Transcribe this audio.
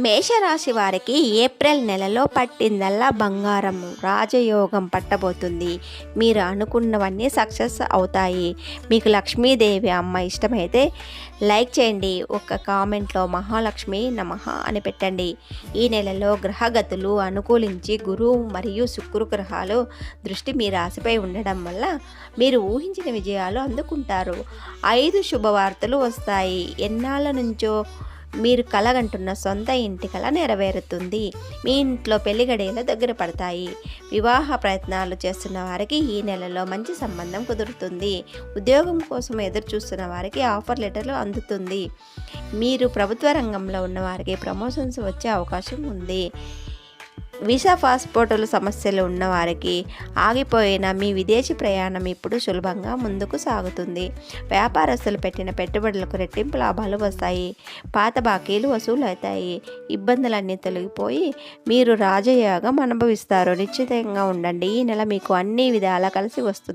మేషరాశి వారికి ఏప్రిల్ నెలలో పట్టిందల్లా బంగారం రాజయోగం పట్టబోతుంది. మీరు అనుకున్నవన్నీ సక్సెస్ అవుతాయి. మీకు లక్ష్మీదేవి అమ్మ ఇష్టమైతే లైక్ చేయండి. ఒక కామెంట్లో మహాలక్ష్మి నమః అని పెట్టండి. ఈ నెలలో గ్రహగతులు అనుకూలించి గురువు మరియు శుక్ర గ్రహాలు దృష్టి మీ రాశిపై ఉండడం వల్ల మీరు ఊహించిన విజయాలు అందుకుంటారు. 5 శుభవార్తలు వస్తాయి. ఎన్నాళ్ళ నుంచో మీరు కలగంటున్న సొంత ఇంటి కల నెరవేరుతుంది. మీ ఇంట్లో పెళ్లి గడియలు దగ్గర పడతాయి. వివాహ ప్రయత్నాలు చేస్తున్న వారికి ఈ నెలలో మంచి సంబంధం కుదురుతుంది. ఉద్యోగం కోసం ఎదురు చూస్తున్న వారికి ఆఫర్ లెటర్లు అందుతుంది. మీరు ప్రభుత్వ రంగంలో ఉన్న వారికి ప్రమోషన్స్ వచ్చే అవకాశం ఉంది. వీసా పాస్పోర్టుల సమస్యలు ఉన్నవారికి ఆగిపోయిన మీ విదేశీ ప్రయాణం ఇప్పుడు సులభంగా ముందుకు సాగుతుంది. వ్యాపారస్తులు పెట్టిన పెట్టుబడులకు రెట్టింపు లాభాలు వస్తాయి. పాత బాకీలు వసూలు అవుతాయి. ఇబ్బందులన్నీ తొలగిపోయి మీరు రాజయోగం అనుభవిస్తారు. నిశ్చితంగా ఉండండి. ఈ నెల మీకు అన్ని విధాలా కలిసి వస్తుంది.